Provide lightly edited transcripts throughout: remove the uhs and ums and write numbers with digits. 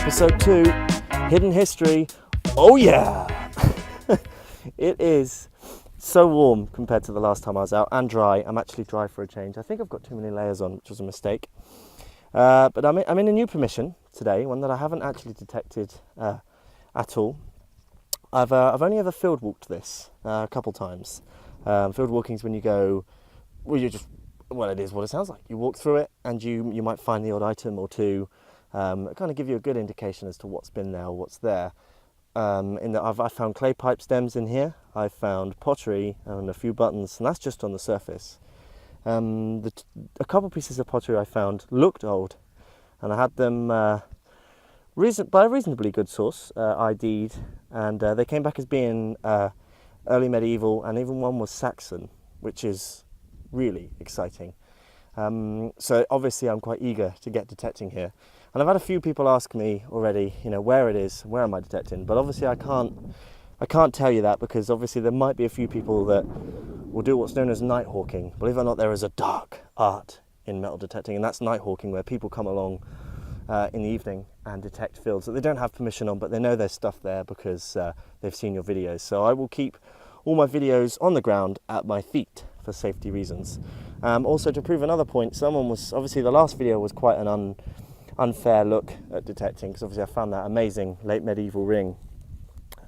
Episode 2, Hidden History. Oh yeah! It is so warm compared to the last time I was out, and dry. I'm actually dry for a change. I think I've got too many layers on, which was a mistake. But I'm in a new permission today, one that I haven't actually detected at all. I've only ever field walked this a couple times. Field walking is when you go, it is what it sounds like. You walk through it and you might find the odd item or two, kind of give you a good indication as to what's been there or what's there. I found clay pipe stems in here, I found pottery and a few buttons, and that's just on the surface. A couple pieces of pottery I found looked old, and I had them by a reasonably good source, ID'd, and they came back as being early medieval, and even one was Saxon, which is really exciting. So obviously I'm quite eager to get detecting here. And I've had a few people ask me already, where it is, where am I detecting? But obviously I can't tell you that, because obviously there might be a few people that will do what's known as night hawking. Believe it or not, there is a dark art in metal detecting, and that's night hawking, where people come along in the evening and detect fields that they don't have permission on, but they know there's stuff there because they've seen your videos. So I will keep all my videos on the ground at my feet for safety reasons. Also, to prove another point, obviously the last video was quite an unfair look at detecting, because obviously I found that amazing late medieval ring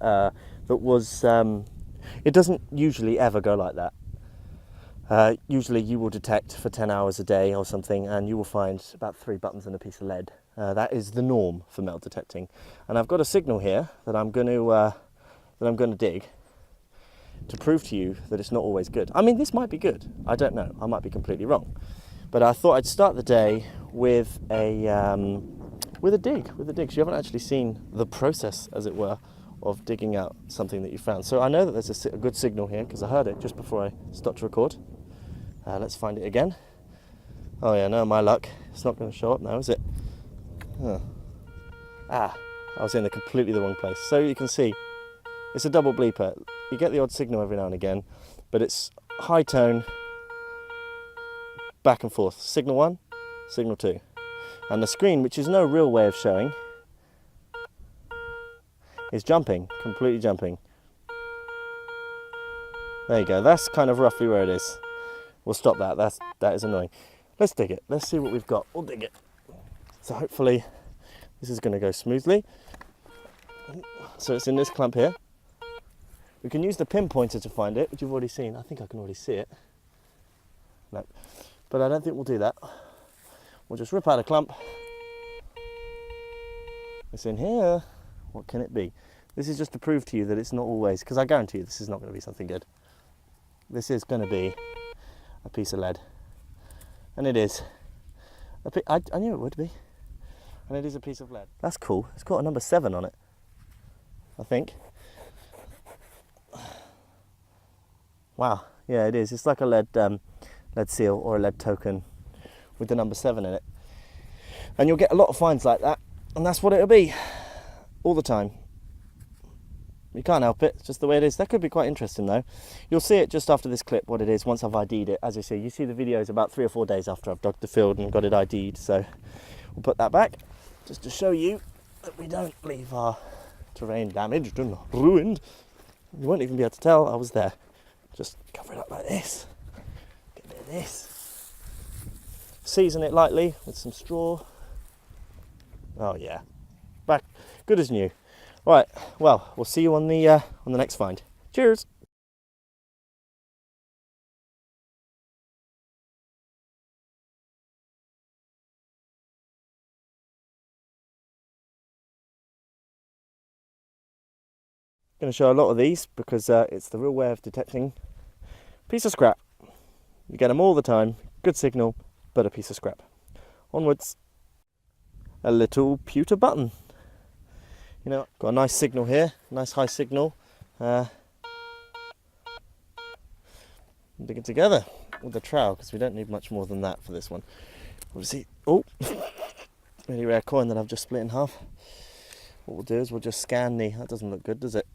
that was, it doesn't usually ever go like that. Usually you will detect for 10 hours a day or something, and you will find about 3 buttons and a piece of lead. That is the norm for metal detecting. And I've got a signal here that I'm going to dig to prove to you that it's not always good. I mean, this might be good. I don't know. I might be completely wrong. But I thought I'd start the day with a dig. So you haven't actually seen the process, as it were, of digging out something that you found. So I know that there's a good signal here, because I heard it just before I stopped to record. Let's find it again. Oh yeah, no, my luck. It's not going to show up now, is it? Oh. I was in completely the wrong place. So you can see, it's a double bleeper. You get the odd signal every now and again, but it's high tone, back and forth. Signal 1, signal 2. And the screen, which is no real way of showing, is jumping, completely jumping. There you go, that's kind of roughly where it is. We'll stop that, that is annoying. Let's dig it, let's see what we've got. We'll dig it. So hopefully this is going to go smoothly. So it's in this clump here. We can use the pinpointer to find it, which you've already seen. I think I can already see it. No, but I don't think we'll do that. We'll just rip out a clump. It's in here. What can it be? This is just to prove to you that it's not always, because I guarantee you this is not going to be something good. This is going to be a piece of lead. And it is. I knew it would be. And it is a piece of lead. That's cool. It's got a number 7 on it, I think. Wow, yeah, it is. It's like a lead seal or a lead token with the number 7 in it. And you'll get a lot of finds like that, and that's what it'll be all the time. You can't help it, it's just the way it is. That could be quite interesting though. You'll see it just after this clip, what it is, once I've ID'd it. As you see the videos about 3 or 4 days after I've dug the field and got it ID'd. So we'll put that back just to show you that we don't leave our terrain damaged and ruined. You won't even be able to tell I was there. Just cover it up like this. Get a bit of this. Season it lightly with some straw. Oh yeah, back good as new. Right, well, we'll see you on the next find. Cheers. Going to show a lot of these because it's the real way of detecting piece of scrap. You get them all the time. Good signal, but a piece of scrap. Onwards. A little pewter button. Got a nice signal here, nice high signal. Dig it together with the trowel, because we don't need much more than that for this one. Obviously, really rare coin that I've just split in half. What we'll do is we'll just scan that doesn't look good, does it?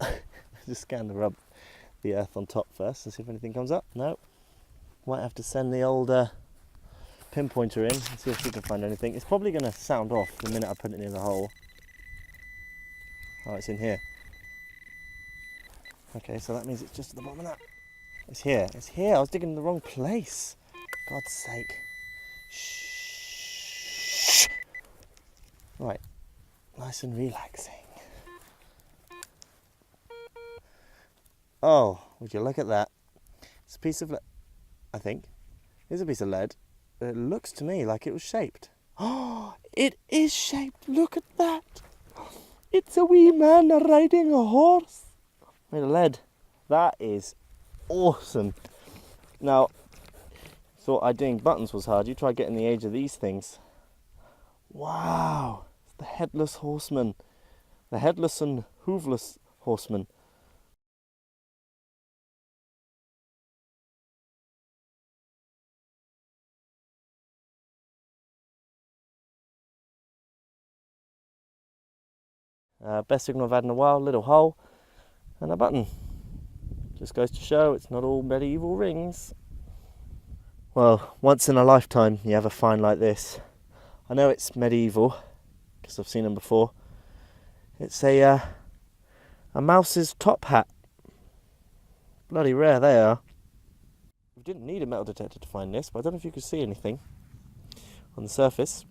Just scan the earth on top first and see if anything comes up. No. Might have to send the old pinpointer in and see if we can find anything. It's probably going to sound off the minute I put it near the hole. Oh, it's in here. Okay, so that means it's just at the bottom of that. It's here. It's here. I was digging in the wrong place. God's sake. Shh. Right. Nice and relaxing. Oh, would you look at that? It's a piece of lead, I think. It's a piece of lead. It looks to me like it was shaped. Oh, it is shaped. Look at that. It's a wee man riding a horse. Made of lead. That is awesome. Now, thought doing buttons was hard. You try getting the age of these things. Wow. It's the headless horseman. The headless and hoofless horseman. Best signal I've had in a while. Little hole and a button. Just goes to show it's not all medieval rings. Well, once in a lifetime you have a find like this. I know it's medieval because I've seen them before. It's a mouse's top hat. Bloody rare they are. We didn't need a metal detector to find this, but I don't know if you could see anything on the surface.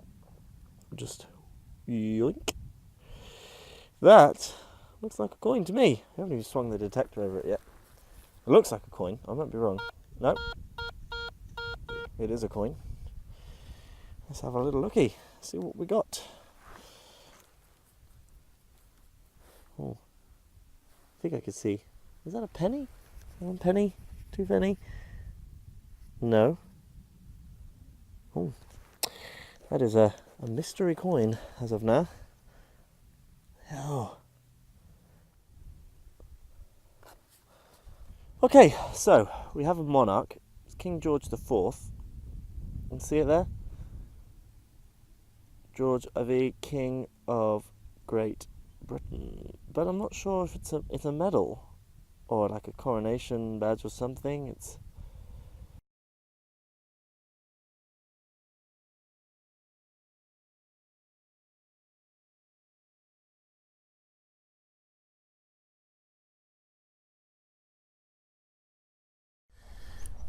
Just yoink. That looks like a coin to me. I haven't even swung the detector over it yet. It looks like a coin. I might be wrong. No. It is a coin. Let's have a little looky. See what we got. Oh. I think I could see. Is that a penny? 1 penny? 2 penny? No. Oh. That is a mystery coin as of now. Oh. Okay, so we have a monarch. It's King George IV. You can see it there? George IV, King of Great Britain. But I'm not sure if it's a medal or like a coronation badge or something. It's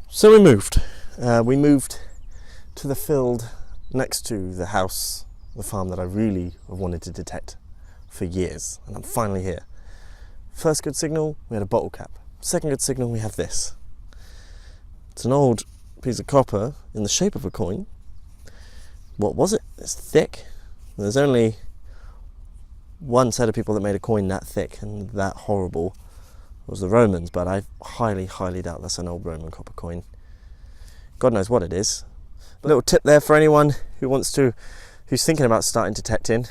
so we moved. We moved to the field next to the house, the farm that I really have wanted to detect for years, and I'm finally here. First good signal, we had a bottle cap. Second good signal, we have this. It's an old piece of copper in the shape of a coin. What was it? It's thick. There's only one set of people that made a coin that thick and that horrible. It was the Romans, but I highly, highly doubt that's an old Roman copper coin. God knows what it is. A little tip there for anyone who's thinking about starting detecting.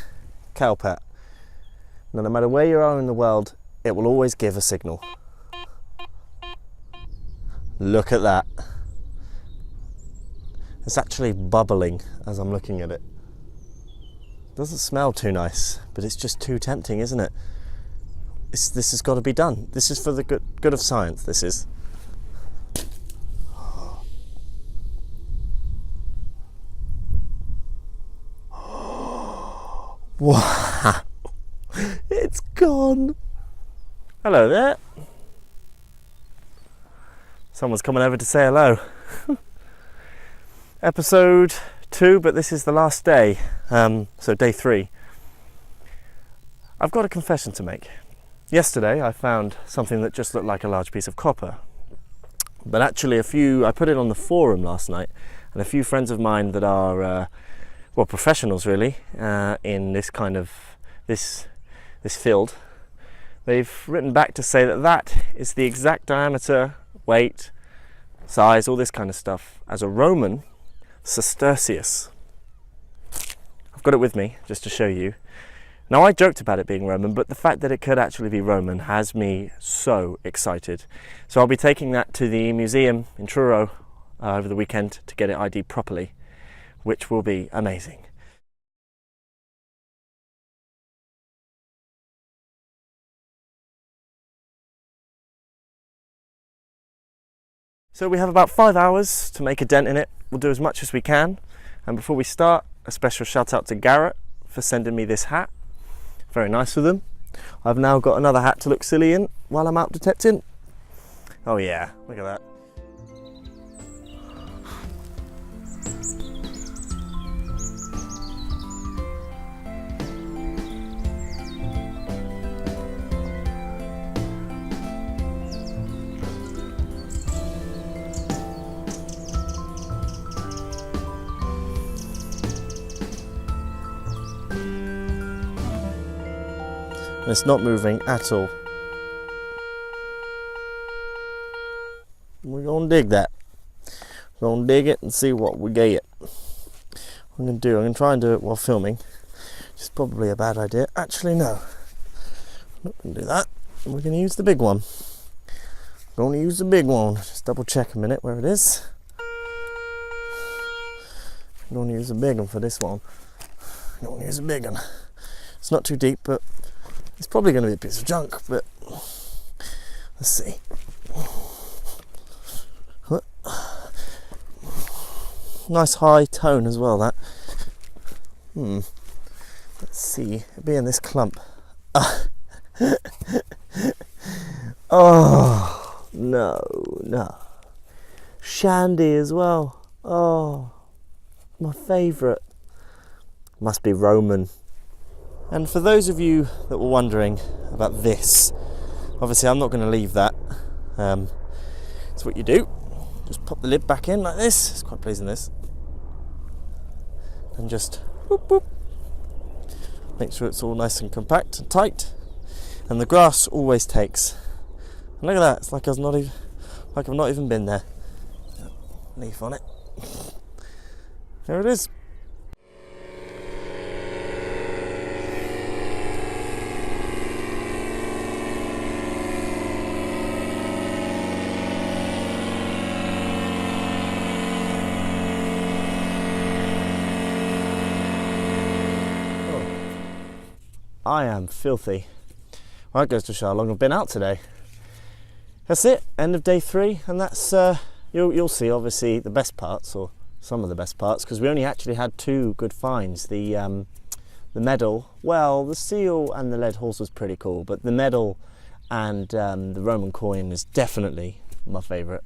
Cow pat. Now, no matter where you are in the world, it will always give a signal. Look at that. It's actually bubbling as I'm looking at it. Doesn't smell too nice, but it's just too tempting, isn't it? This has got to be done. This is for the good of science, this is. Wow. It's gone. Hello there. Someone's coming over to say hello. Episode 2, but this is the last day. So day 3. I've got a confession to make. Yesterday I found something that just looked like a large piece of copper, but actually I put it on the forum last night, and a few friends of mine that are professionals really in this kind of this field, they've written back to say that is the exact diameter, weight, size, all this kind of stuff as a Roman Sesteretius. I've got it with me just to show you. Now, I joked about it being Roman, but the fact that it could actually be Roman has me so excited. So I'll be taking that to the museum in Truro over the weekend to get it ID'd properly, which will be amazing. So we have about 5 hours to make a dent in it. We'll do as much as we can. And before we start, a special shout out to Garrett for sending me this hat. Very nice of them. I've now got another hat to look silly in while I'm out detecting. Oh yeah, look at that. And it's not moving at all. We're gonna dig that. We're gonna dig it and see what we get. I'm gonna try and do it while filming, which is probably a bad idea. Actually, no. I'm not gonna do that. We're gonna use the big one. Gonna use the big one. Just double check a minute where it is. I'm gonna use a big one for this one. I'm gonna use a big one. It's not too deep, but it's probably going to be a piece of junk, but let's see. Nice high tone as well, that. Let's see. It'll be in this clump. Oh, no. Shandy as well. Oh, my favourite. Must be Roman. And for those of you that were wondering about this, obviously I'm not going to leave that. It's what you do. Just pop the lid back in like this. It's quite pleasing, this. And just boop, boop. Make sure it's all nice and compact and tight. And the grass always takes. And look at that. It's like I've not even been there. Leaf on it. There it is. I am filthy. Well, that goes to show how long I've been out today. That's it, end of day 3, and that's you'll see obviously the best parts, or some of the best parts, because we only actually had 2 good finds. The medal, well, the seal and the lead horse was pretty cool, but the medal and the Roman coin is definitely my favourite.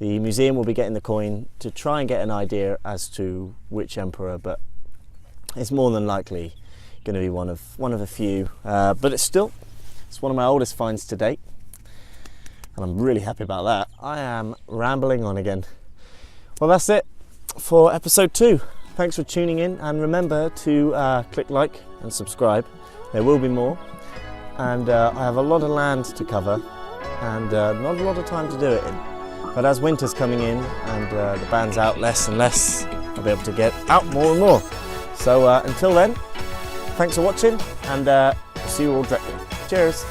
The museum will be getting the coin to try and get an idea as to which emperor, but it's more than likely going to be one of a few, but it's one of my oldest finds to date, and I'm really happy about that. I am rambling on again. Well, that's it for episode 2. Thanks for tuning in, and remember to click like and subscribe. There will be more, and I have a lot of land to cover and not a lot of time to do it in, but as winter's coming in and the band's out less and less, I'll be able to get out more and more. So until then, thanks for watching, and see you all Drekly. Cheers!